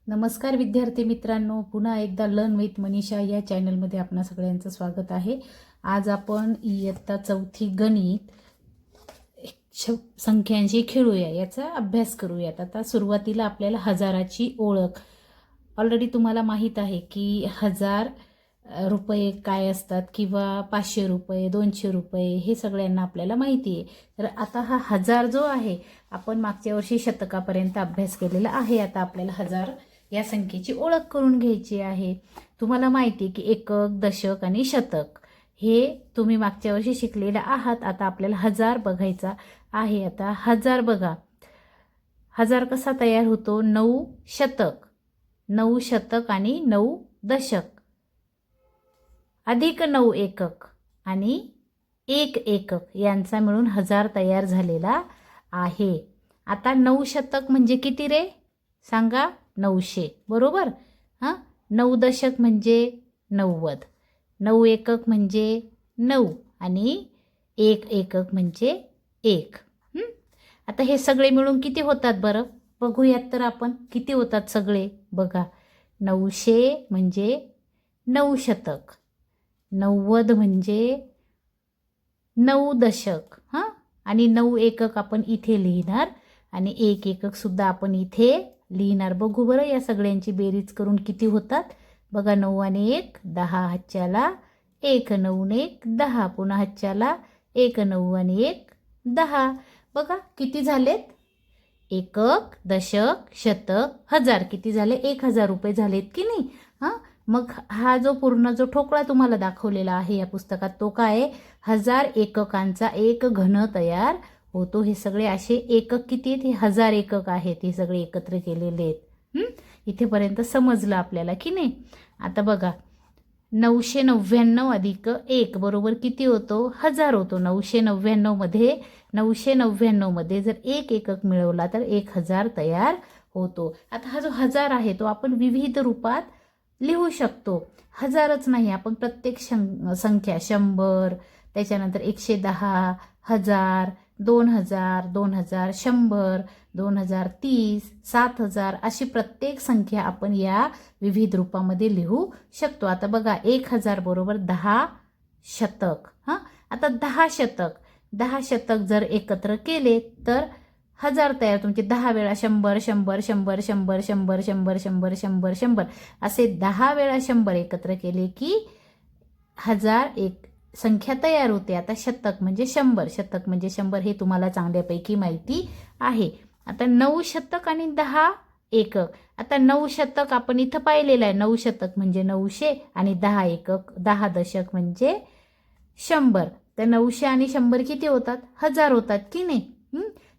नमस्कार विद्यार्थी मित्रांनो, पुन्हा एकदा लर्न विथ मनीषा या चॅनलमध्ये आपणा सगळ्यांचं स्वागत आहे। आज आपण इयत्ता चौथी गणित संख्यांशी खेळूया याचा अभ्यास करूयात। आता सुरुवातीला आपल्याला हजाराची ओळख ऑलरेडी तुम्हाला माहित आहे की 1000 रुपये काय असतात किंवा 500 रुपये 200 रुपये हे सगळ्यांना आपल्याला माहिती आहे। तर आता हा 1000 जो आहे आपण मागच्या वर्षी शतकापर्यंत अभ्यास केलेला आहे। आता आपल्याला 1000 या संख्येची ओळख करून घ्यायची आहे। तुम्हाला माहिती आहे की एकक, दशक आणि शतक हे तुम्ही मागच्या वर्षी शिकलेले आहात। आता आपल्याला 1000 बघायचा आहे। आता 1000 बघा, 1000 कसा तयार होतो? 9 शतक, 9 शतक आणि 9 दशक अधिक 9 एकक आणि 1 एकक यांचा मिळून 1000 तयार झालेला आहे। आता 9 शतक म्हणजे किती रे? सांगा? 900 बरोबर। 9 दशक म्हणजे 90, 9 एकक म्हणजे 9 आणि 1 एकक म्हणजे 1। आता हे सगळे मिळून किती होतात बरं? बघूयात तर आपण किती होतात सगळे। बघा, 900 म्हणजे 9 शतक, 90 म्हणजे 9 दशक आणि 9 एकक आपण इथे लिहिणार आणि 1 एकक सुद्धा आपण इथे लिहिणार। बघू बरं या सगळ्यांची बेरीज करून किती होतात। बघा, 9 आणि 1 10, हातच्याला 1, 9 आणि 1 10, पुन्हा हातच्याला 1, 9 आणि 1 10। बघा किती झालेत? एकक, दशक, शतक, हजार किती झाले? 1000 रुपये झालेत की नाही? मग हा जो पूर्ण जो ठोकळा तुम्हाला दाखवलेला आहे या पुस्तकात तो काय आहे? 1000 एककांचा एक घन तयार होतो। हे सगळे असे एकक किती आहेत? हे 1000 एकक आहेत, हे सगळे एकत्र केलेले आहेत। इथेपर्यंत समजलं आपल्याला की नाही? आता बघा, 999 अधिक 1 बरोबर किती होतो? 1000 होतो। 999 मध्ये जर 1 एकक मिळवला तर 1000 तयार होतो। आता हा जो 1000 आहे तो आपण विविध रूपात लिहू शकतो। 1000च नाही, आपण प्रत्येक संख्या 100, त्याच्यानंतर 110, 1000, 2000, 2000, 100, 2030, 7000 अशी प्रत्येक संख्या आपण या विविध रूपामध्ये लिहू शकतो। आता बघा, 1000 बरोबर 10 शतक। आता 10 शतक जर एकत्र केले तर 1000 तयार। तुमचे 10 वेळा 100, 100, 100, 100, 100, 100, 100, 100, 100 असे 10 वेळा 100 एकत्र केले की 1000 एक संख्या तयार होते। आता शतक म्हणजे 100, शतक म्हणजे 100 हे तुम्हाला चांगल्यापैकी माहिती आहे। आता 9 शतक आणि 10 एकक। आता 9 शतक आपण इथं पाहिलेलं आहे, 9 शतक म्हणजे 900 आणि 10 एकक 10 दशक म्हणजे 100। तर 900 आणि 100 किती होतात? 1000 होतात की नाही?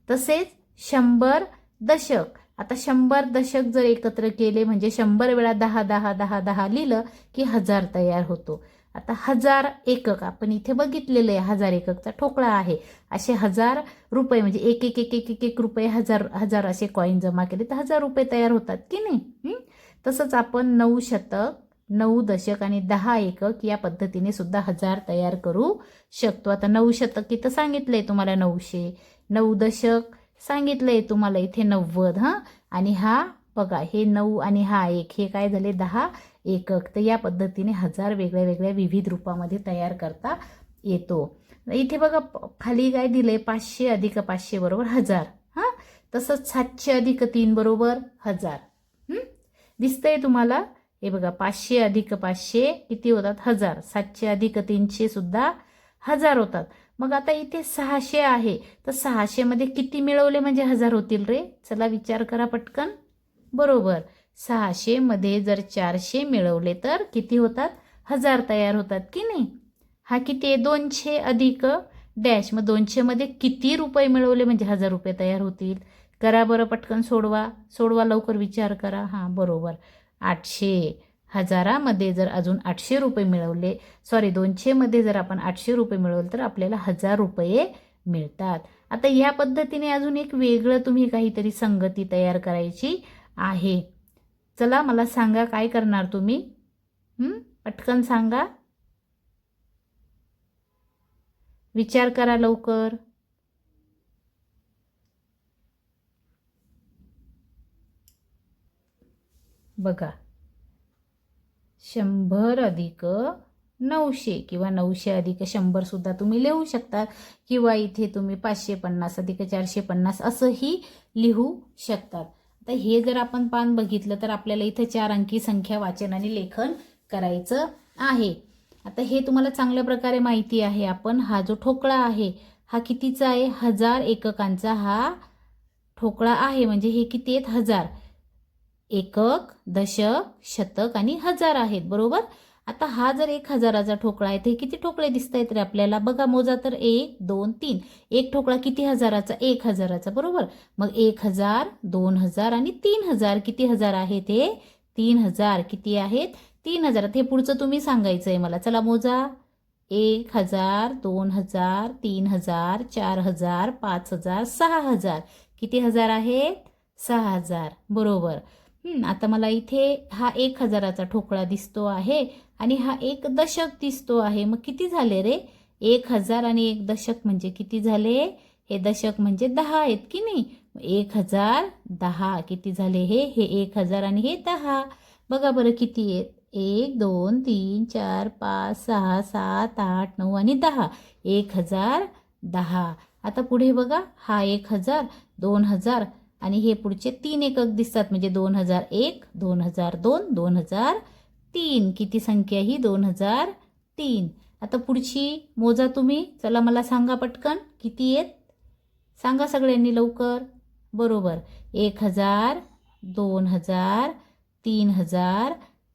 तसेच 100 दशक। आता 100 दशक जर एकत्र केले म्हणजे 100 वेळा 10 10 10 10 लिहिलं की 1000 तयार होतो। आता 1000 एकक आपण इथे बघितलेलं आहे, 1000 एककचा ठोकळा आहे। असे 1000 रुपये म्हणजे 1 1 1 1 1 रुपये 1000 असे कॉईन जमा केले तर 1000 रुपये तयार होतात की नाही? तसंच आपण 9 शतक, 9 दशक आणि 10 एकक या पद्धतीने सुद्धा 1000 तयार करू शकतो। आता 9 शतक इथं सांगितलंय तुम्हाला 900, 9 दशक सांगितलंय तुम्हाला इथे 90 आणि हा बघा हे 9 आणि हा 1 हे काय झाले? 10 एकक। तर या पद्धतीने 1000 वेगळ्या वेगळ्या विविध रूपामध्ये तयार करता येतो। इथे बघा खाली काय दिलंय? 500 अधिक 500 बरोबर 1000। तसंच 700 अधिक 3 बरोबर 1000। दिसतंय तुम्हाला? हे बघा, 500 अधिक 500 किती होतात? 1000। 700 अधिक 300 सुद्धा 1000 होतात। मग आता इथे 600 आहे तर 600 मध्ये किती मिळवले म्हणजे 1000 होतील रे? चला विचार करा पटकन। बरोबर, 600 मध्ये जर 400 मिळवले तर किती होतात? 1000 तयार होतात की नाही? हा किती आहे? 200 अधिक डॅश। मग 200 मध्ये किती रुपये मिळवले म्हणजे 1000 रुपये तयार होतील? करा बरं पटकन, सोडवा लवकर, विचार करा। बरोबर, 800। 1000 मध्ये जर अजून 800 रुपये मिळवले, 200 मध्ये जर आपण 800 रुपये मिळवले तर आपल्याला 1000 रुपये मिळतात। आता या पद्धतीने अजून एक वेगळं तुम्ही काहीतरी संगती तयार करायची आहे। चला मला सांगा काय करणार तुम्ही? पटकन सांगा, विचार करा लवकर। बघा 100 अधिक 900 किंवा 900 अधिक 100 सुद्धा तुम्ही लिहू शकता किंवा इथे तुम्ही 550 अधिक 450 असंही लिहू शकतात. आता हे जर आपण पान बघितलं तर आपल्याला इथे 4 अंकी संख्या वाचन आणि लेखन करायचं आहे. आता हे तुम्हाला चांगल्या प्रकारे माहिती आहे. आपण हा जो ठोकळा आहे हा कितीचा आहे? 1000 एककांचा हा ठोकळा आहे. म्हणजे हे किती आहेत? 1000. एकक, दशक, शतक आणि हजार आहेत, बरोबर. आता हा जर 1000चा ठोकळा आहे तर किती ठोकळे दिसत आहेत रे आपल्याला? बघा मोजा तर 1 2 3. एक ठोकळा किती हजाराचा? 1000चा, बरोबर. मग 1000, 2000 आणि 3000. किती हजार आहेत हे? 3000. किती आहेत? 3000. हे पुढचं तुम्ही सांगायचंय मला. चला मोजा. 1000, 2000, 3000, 4000, 5000, 6000. किती हजार आहेत? 6000, बरोबर. आता मला इथे हा 1000चा ठोकळा दिसतो आहे आणि हा एक दशक दिसतो आहे. मग किती झाले रे? 1000 आणि एक दशक म्हणजे किती झाले? हे दशक म्हणजे 10 आहेत की नाही? 1000, 10. किती झाले हे? हे 1000 आणि हे 10. बघा बरं किती आहेत? 1 2 3 4 5 6 7 8 9 आणि 10. 1010. आता पुढे बघा हा 1000, 2000 आणि हे पुढचे 3 एकक दिसतात म्हणजे 2001, 2002, 2003. किती संख्या ही? 2003. आता पुढची मोजा तुम्ही. चला मला सांगा पटकन किती आहेत? सांगा सगळ्यांनी लवकर. बरोबर. 1000, 2000, 3000,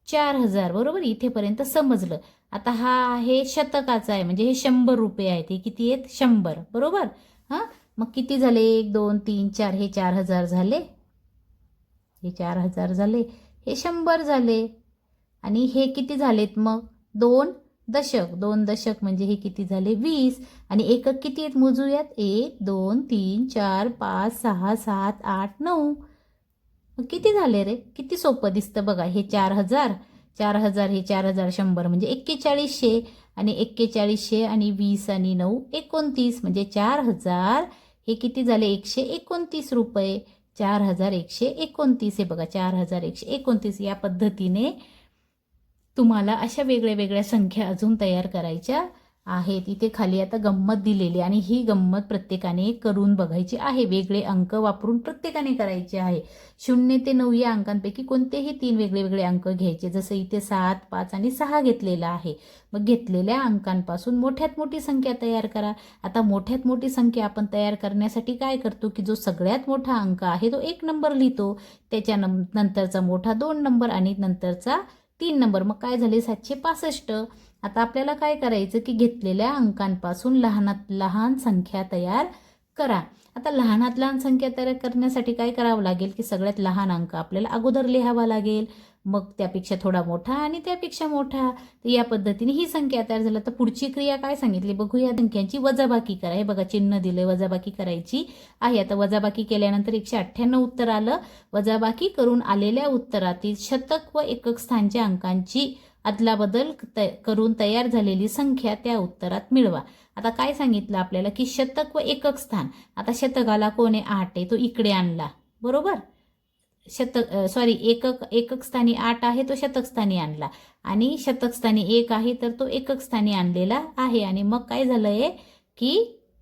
4000. बरोबर. इथेपर्यंत समजलं. आता हा आहे शतकाचा आहे म्हणजे हे 100 रुपये आहेत. हे किती आहेत? 100. बरोबर. हां, मग किती झाले? 1 2 3 4. हे 4000 झाले. हे 4000 झाले. हे 100 झाले. आणि हे किती झालेत मग? 2 दशक. 2 दशक म्हणजे हे किती झाले? 20. आणि एकक किती आहेत? मोजूयात. 1 2 3 4 5 6 7 8 9. मग किती झाले रे? किती सोपं दिसतं बघा. हे 4000, 4000, हे 4000, 100 म्हणजे 4100. आणि 4100 आणि 20 आणि 9 29 म्हणजे 4000. हे किती झाले? 129 रुपये. 4129. हे बघा 4129. या पद्धतीने तुम्हाला अशा वेगळ्या वेगळ्या संख्या अजून तयार करायच्या आहेत. इथे खाली आता गंमत दिलेली आणि ही गंमत प्रत्येकाने करून बघायची आहे. वेगळे अंक वापरून प्रत्येकाने करायचे आहे. 0 ते 9 या अंकांपैकी कोणतेही 3 वेगळे वेगळे अंक घ्यायचे. जसं इथे 7, 5 आणि 6 घेतलेला आहे. मग घेतलेल्या अंकांपासून मोठ्यात मोठी संख्या तयार करा. आता मोठ्यात मोठी संख्या आपण तयार करण्यासाठी काय करतो की जो सगळ्यात मोठा अंक आहे तो 1 नंबर लिहितो. त्याच्या नंतरचा मोठा 2 नंबर आणि नंतरचा 3 नंबर. मग काय झाले? 765. आता आपल्याला काय करायचं की घेतलेल्या अंकांपासून लहानात लहान संख्या तयार करा. आता लहानात लहान संख्या तयार करण्यासाठी काय करावं लागेल की सगळ्यात लहान अंक आपल्याला अगोदर लिहावा लागेल. मग त्यापेक्षा थोडा मोठा आणि त्यापेक्षा मोठा. तर या पद्धतीने ही संख्या तयार झाली. तर पुढची क्रिया काय सांगितली बघूया. संख्यांची वजाबाकी करा. हे बघा चिन्ह दिले. वजाबाकी करायची आहे. आता वजाबाकी केल्यानंतर 198 उत्तर आलं. वजाबाकी करून आलेल्या उत्तरातील शतक व एकक स्थानच्या अंकांची अदलाबदल करून तयार झालेली संख्या त्या उत्तरात मिळवा. आता काय सांगितलं आपल्याला की शतक व एकक स्थान. आता शतकाला कोण आहे? 8 आहे. तो इकडे आणला. बरोबर. एकक स्थानी 8 आहे तो शतक स्थानी आणला आणि शतक स्थानी 1 आहे तर तो एकक स्थानी आणलेला आहे. आणि मग काय झालंय की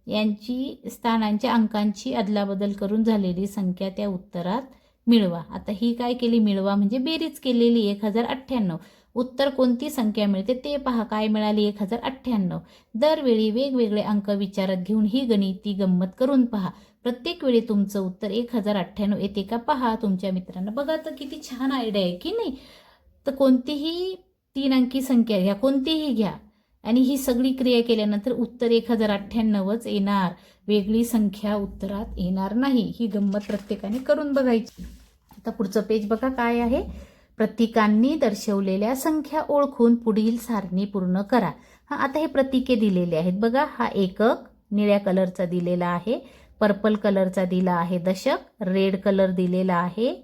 यांची स्थानांच्या अंकांची अदलाबदल करून झालेली संख्या त्या उत्तरात मिळवा. आता ही काय केली? मिळवा म्हणजे बेरीज केलेली. 1098. उत्तर कोणती संख्या मिळते ते पहा. काय मिळाली? 1098. दरवेळी वेगवेगळे अंक विचारात घेऊन ही गणिती गंमत करून पहा. प्रत्येक वेळी तुमचं उत्तर 1098 येते का पहा तुमच्या मित्रांना. बघा तर किती छान आयडिया आहे की नाही. तर कोणतीही 3 अंकी संख्या घ्या, कोणतीही घ्या आणि ही सगळी क्रिया केल्यानंतर उत्तर 1098च येणार. वेगळी संख्या उत्तरात येणार नाही. ही गंमत प्रत्येकाने करून बघायची. आता पुढचं पेज बघा काय आहे. प्रतीकांनी दर्शवलेल्या संख्या ओळखून पुढील सारणी पूर्ण करा. आता हे प्रतीके दिलेले आहेत बघा. हा एकक निळ्या कलरचा दिलेला आहे. पर्पल कलरचा दिला आहे दशक. रेड कलर दिलेला आहे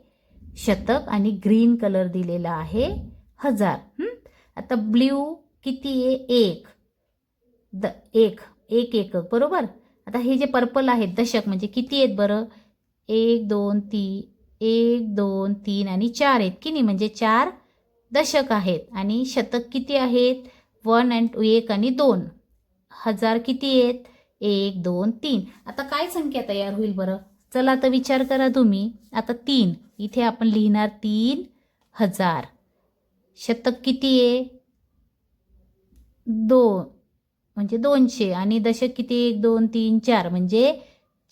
शतक आणि ग्रीन कलर दिलेला आहे हजार. आता ब्ल्यू किती आहे? 1 एकक. बरोबर. आता हे जे पर्पल आहेत दशक म्हणजे किती आहेत बरं? 1 2 3 1 2 3 आणि 4 आहेत की नाही, म्हणजे 4 दशक आहेत. आणि शतक किती आहेत, 1 आणि 2. हजार किती आहेत, 1 2 3. आता काय संख्या तयार होईल बरं, चला आता विचार करा तुम्ही. आता 3 इथे आपण लिहिणार 3000. शतक किती आहे, 2 म्हणजे 200. आणि दशक किती, 1 2 3 4 म्हणजे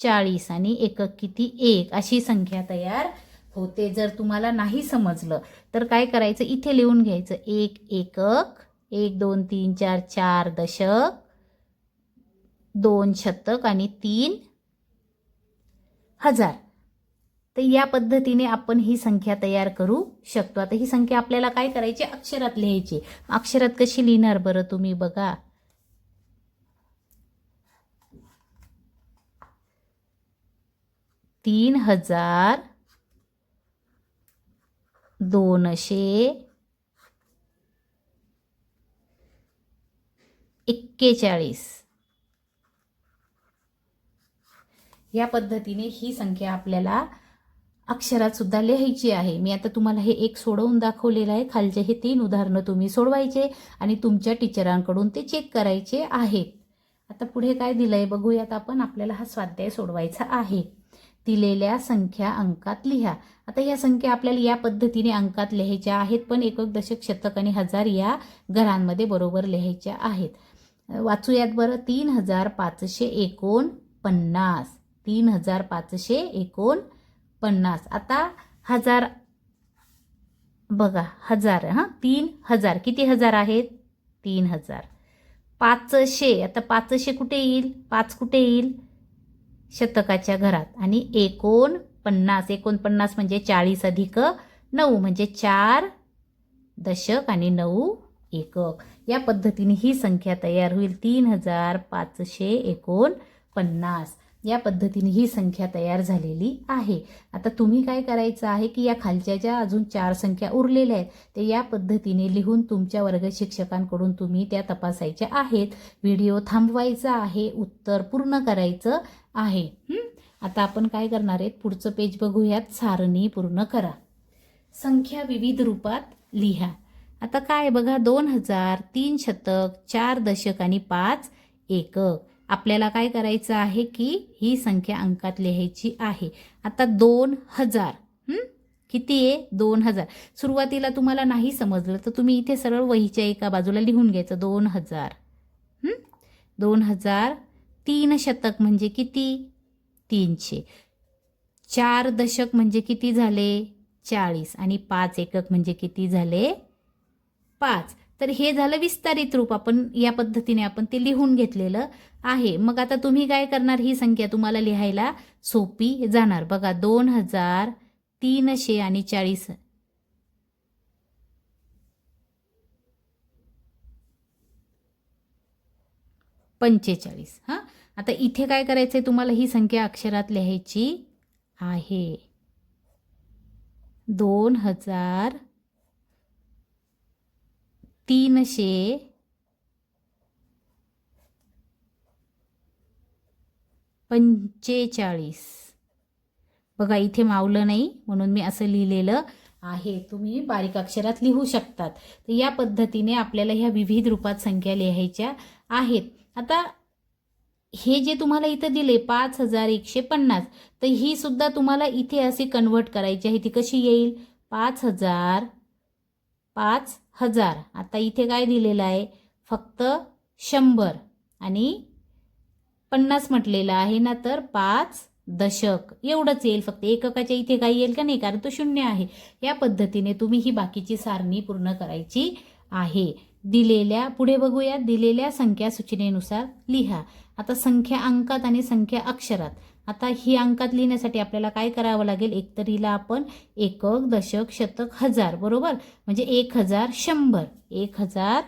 40. आणि एकक किती, 1. अशी संख्या तयार होते. जर तुम्हाला नाही समजलं तर काय करायचं, इथे लिहून घ्यायचं 1 एकक, 1 2 3 4 4 दशक, 2 शतक आणि 3 हजार. तर या पद्धतीने आपण ही संख्या तयार करू शकतो. आता ही संख्या आपल्याला काय करायची, अक्षरात लिहायची. अक्षरात कशी लिहिणार बरं तुम्ही बघा. 3241. या पद्धतीने ही संख्या आपल्याला अक्षरात सुद्धा लिहायची आहे. मी आता तुम्हाला हे एक सोडवून दाखवलेलं आहे. खालचे हे 3 उदाहरणं तुम्ही सोडवायचे आणि तुमच्या टीचरांकडून ते चेक करायचे आहेत. आता पुढे काय दिलंय बघूयात आपण. आपल्याला हा स्वाध्याय सोडवायचा आहे. दिलेल्या संख्या अंकात लिहा. आता ह्या संख्या आपल्याला या पद्धतीने अंकात लिहायच्या आहेत, पण एकक दशक शतक आणि हजार या घरांमध्ये बरोबर लिहायच्या आहेत. वाचूयात बरं. 3549. 3549. आता हजार बघा, हजार 3000 किती हजार आहेत, 3000. 500. आता 500 कुठे येईल, 5 कुठे येईल, शतकाच्या घरात. आणि 49 म्हणजे 40 अधिक 9 म्हणजे 4 दशक आणि 9 एकक. या पद्धतीने ही संख्या तयार होईल. 3549. या पद्धतीने ही संख्या तयार झालेली आहे. आता तुम्ही काय करायचं आहे की या खालच्या ज्या अजून 4 संख्या उरलेल्या आहेत ते या पद्धतीने लिहून तुमच्या वर्ग शिक्षकांकडून तुम्ही त्या तपासायच्या आहेत. व्हिडिओ थांबवायचा आहे, उत्तर पूर्ण करायचं आहे. आता आपण काय करणार आहेत, पुढचं पेज बघूयात. सारणी पूर्ण करा. संख्या विविध रूपात लिहा. आता काय बघा, 2000, 3 शतक, 4 दशक आणि 5 एकक. आपल्याला काय करायचं आहे की ही संख्या अंकात लिहायची आहे. आता 2000 किती आहे, 2000. सुरुवातीला तुम्हाला नाही समजलं तर तुम्ही इथे सरळ वहीच्या एका बाजूला लिहून घ्यायचं 2000. 2000. 3 शतक म्हणजे किती, 300. 4 दशक म्हणजे किती झाले, 40. आणि 5 एकक म्हणजे किती झाले, 5. तर हे झालं विस्तारित रूप. आपण या पद्धतीने आपण ते लिहून घेतलेलं आहे. मग आता तुम्ही काय करणार, ही संख्या तुम्हाला लिहायला सोपी जाणार. बघा 2000, 300 आणि 40. 45. आता इथे काय करायचंय, तुम्हाला ही संख्या अक्षरात लिहायची आहे. 2000, 300, 45. बघा इथे मावलं नाही म्हणून मी असं लिहिलेलं आहे. तुम्ही बारीक अक्षरात लिहू शकतात. तर या पद्धतीने आपल्याला ह्या विविध रूपात संख्या लिहायच्या आहेत. आता हे जे तुम्हाला इथं दिले 5150, तर ही सुद्धा तुम्हाला इथे असे कन्वर्ट करायची आहे. ती कशी येईल, 5000, 5000. आता इथे काय दिलेलं आहे, फक्त 100 आणि 50 म्हटलेलं आहे ना, तर 5 दशक एवढंच येईल. फक्त एककाच्या इथे काही येईल का नाही, कारण तो 0 आहे. या पद्धतीने तुम्ही ही बाकीची सारणी पूर्ण करायची आहे. पुढे बघूया. दिलेल्या संख्या सूचनेनुसार लिहा. आता संख्या अंकात आणि संख्या अक्षरात. आता ही अंकात लिहिण्यासाठी आपल्याला काय करावं लागेल, एकतर हिला आपण एकक, दशक, शतक, हजार, बरोबर, म्हणजे 1000, 100, 1000,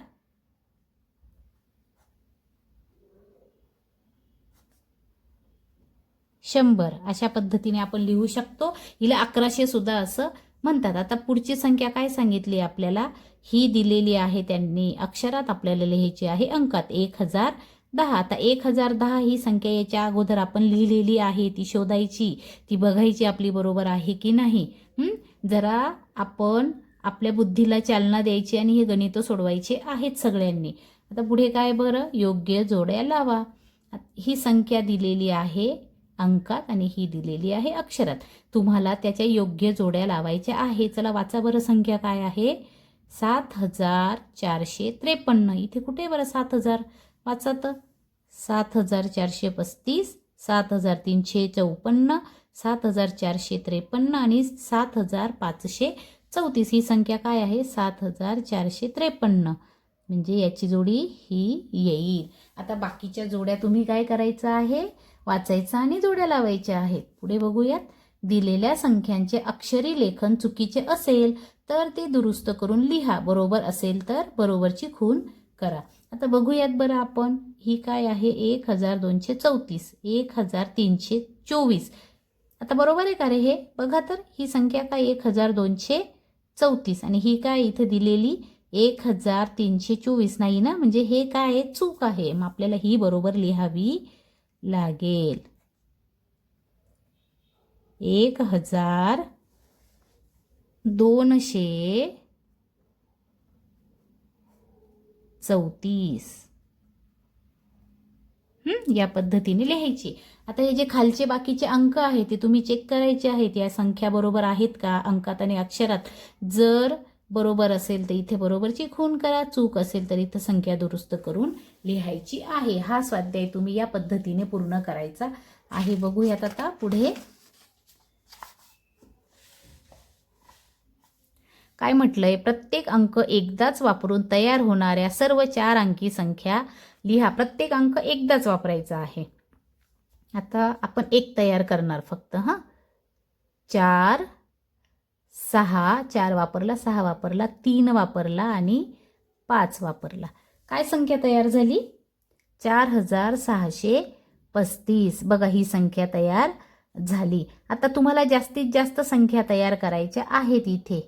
100 अशा पद्धतीने आपण लिहू शकतो. हिला 1100 सुद्धा असं म्हणतात. आता पुढची संख्या काय सांगितली आपल्याला, ही दिलेली आहे त्यांनी अक्षरात, आपल्याला लिहायची आहे अंकात. 1000 10. आता 1010 ही संख्या याच्या अगोदर आपण लिहिलेली आहे, ती शोधायची, ती बघायची आपली बरोबर आहे की नाही. जरा आपण आपल्या बुद्धीला चालना द्यायची आणि हे गणितं सोडवायचे आहेत सगळ्यांनी. आता पुढे काय बरं, योग्य जोड्या लावा. ही संख्या दिलेली आहे अंकात आणि ही दिलेली आहे अक्षरात. तुम्हाला त्याच्या योग्य जोड्या लावायच्या आहे. चला वाचा बरं, संख्या काय आहे, 7453. इथे कुठे बरं 7000, वाचा तर, 7435, 7354, 7453 आणि 7534. ही संख्या काय आहे, 7453. म्हणजे याची जोडी ही येईल. आता बाकीच्या जोड्या तुम्ही काय करायचं आहे, वाचायचं आणि जोड्या लावायच्या आहेत. पुढे बघूयात. दिलेल्या संख्यांचे अक्षरी लेखन चुकीचे असेल तर ते दुरुस्त करून लिहा, बरोबर असेल तर बरोबरची खूण करा. आता बघूयात बरं आपण, ही काय आहे, 1234, 1324. आता बरोबर आहे का रे हे, बघा तर, ही संख्या काय 1234 आणि ही काय इथे दिलेली 1324 नाही ना, म्हणजे हे काय आहे, चूक आहे. मग आपल्याला ही बरोबर लिहावी लागेल. 1234 या पद्धतीने लिहायची. आता हे जे खालचे बाकीचे अंक आहेत ते तुम्ही चेक करायचे आहेत, या संख्या बरोबर आहेत का अंकात आणि अक्षरात. जर बरोबर असेल तर इथे बरोबरची खूण करा, चूक असेल तर इथं संख्या दुरुस्त करून लिहायची आहे. हा स्वाध्याय तुम्ही या पद्धतीने पूर्ण करायचा आहे. बघूयात आता पुढे काय म्हटलंय, प्रत्येक अंक एकदाच वापरून तयार होणाऱ्या सर्व 4 अंकी संख्या लिहा. प्रत्येक अंक एकदाच वापरायचा आहे. आता आपण एक तयार करणार फक्त. 4, 6, 4 वापरला, 6 वापरला, 3 वापरला आणि 5 वापरला. काय संख्या तयार झाली, 4635. बघा ही संख्या तयार झाली. आता तुम्हाला जास्तीत जास्त संख्या तयार करायच्या आहेत. इथे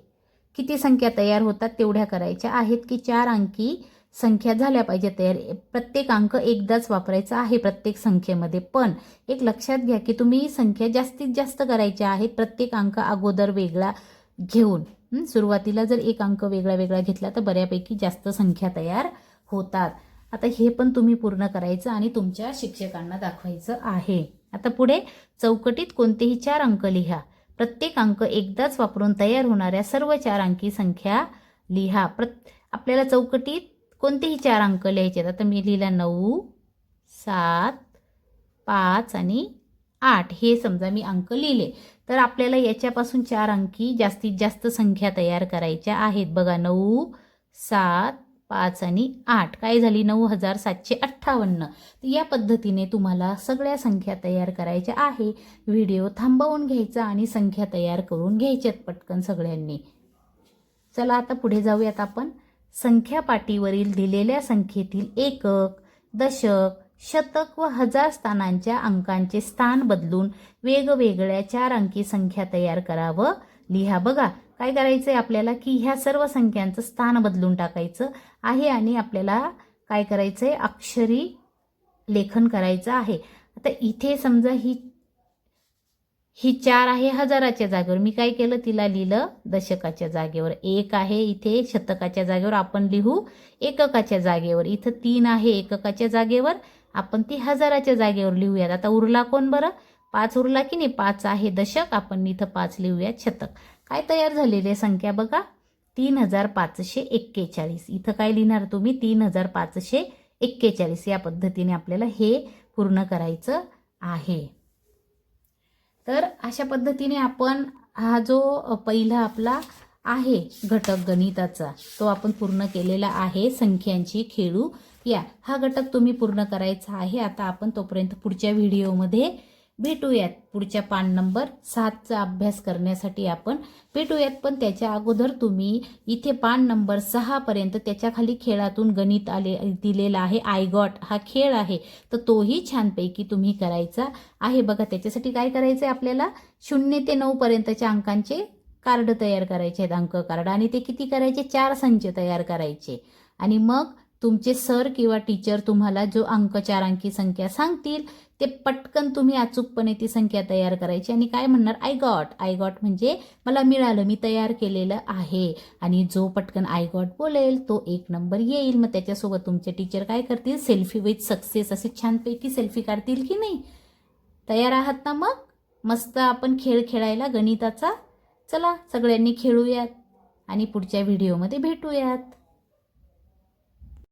किती संख्या तयार होतात तेवढ्या करायच्या आहेत की 4 अंकी संख्या झाल्या पाहिजे तयार. प्रत्येक अंक एकदाच वापरायचा आहे प्रत्येक संख्येमध्ये. पण एक लक्षात घ्या की तुम्ही संख्या जास्तीत जास्त करायच्या आहेत, प्रत्येक अंक अगोदर वेगळा घेऊन. सुरुवातीला जर एक अंक वेगळा वेगळा घेतला तर बऱ्यापैकी जास्त संख्या तयार होतात. आता हे पण तुम्ही पूर्ण करायचं आणि तुमच्या शिक्षकांना दाखवायचं आहे. आता पुढे चौकटीत कोणतेही 4 अंक लिहा. प्रत्येक अंक एकदाच वापरून तयार होणाऱ्या सर्व 4 अंकी संख्या लिहा. आपल्याला चौकटीत कोणतेही 4 अंक लिहायचे. आता मी लिहिला 9, 7, 5 आणि 8. हे समजा मी अंक लिहिले तर आपल्याला याच्यापासून 4 अंकी जास्तीत जास्त संख्या तयार करायच्या आहेत. बघा 9, 7, 5 आणि 8 काय झाली 9758. या पद्धतीने तुम्हाला सगळ्या संख्या तयार करायच्या आहे. व्हिडिओ थांबवून घ्यायचा आणि संख्या तयार करून घ्यायच्यात पटकन सगळ्यांनी. चला आता पुढे जाऊयात आपण. संख्या पाटीवरील दिलेल्या संख्येतील एकक, दशक, शतक व हजार स्थानांच्या अंकांचे स्थान बदलून वेगवेगळ्या 4 अंकी संख्या तयार करावं लिहा. बघा काय करायचंय आपल्याला की ह्या सर्व संख्यांचं स्थान बदलून टाकायचं आहे आणि आपल्याला काय करायचंय, अक्षरी लेखन करायचं आहे. आता इथे समजा ही 4 आहे हजाराच्या जागेवर, मी काय केलं तिला लिहिलं दशकाच्या जागेवर. 1 आहे इथे शतकाच्या जागेवर, आपण लिहू एककाच्या जागेवर. इथं 3 आहे एककाच्या जागेवर, आपण ती हजाराच्या जागेवर लिहूयात. आता उरला कोण बरं, 5 उरला की नाही. 5 आहे दशक, आपण इथं 5 लिहूयात शतक. काय तयार झालेली संख्या बघा 3541. इथं काय लिहिणार तुम्ही 3541. या पद्धतीने आपल्याला हे पूर्ण करायचं आहे. तर अशा पद्धतीने आपण हा जो पहिला आपला आहे घटक गणिताचा तो आपण पूर्ण केलेला आहे. संख्यांची खेळू या हा घटक तुम्ही पूर्ण करायचा आहे. आता आपण तोपर्यंत पुढच्या व्हिडिओमध्ये भेटूयात. पुढच्या पान नंबर 7चा अभ्यास करण्यासाठी आपण भेटूयात. पण त्याच्या अगोदर तुम्ही इथे पान नंबर 6 पर्यंत त्याच्या खाली खेळातून गणित दिलेला आहे. आय गॉट हा खेळ आहे, तर तोही छानपैकी तुम्ही करायचा आहे. बघा त्याच्यासाठी काय करायचं आहे आपल्याला 0 ते 9 पर्यंतच्या अंकांचे कार्ड तयार करायचे आहेत, अंक कार्ड. आणि ते किती करायचे 4 संच तयार करायचे आणि मग तुमचे सर किंवा टीचर तुम्हाला जो अंक 4 अंकी संख्या सांगतील ते पटकन तुम्ही अचूकपणे ती संख्या तयार करायची आणि काय म्हणणार, आय गॉट म्हणजे मला मिळालं, मी तयार केलेलं आहे. आणि जो पटकन आय गॉट बोलेल तो 1 नंबर येईल. मग त्याच्यासोबत तुमचे टीचर काय करतील, सेल्फी विथ सक्सेस अशी छानपैकी सेल्फी काढतील की नाही. तयार आहात ना मग? मस्त आपण खेळ खेळायला गणिताचा. चला सगळ्यांनी खेळूयात आणि पुढच्या व्हिडिओमध्ये भेटूयात.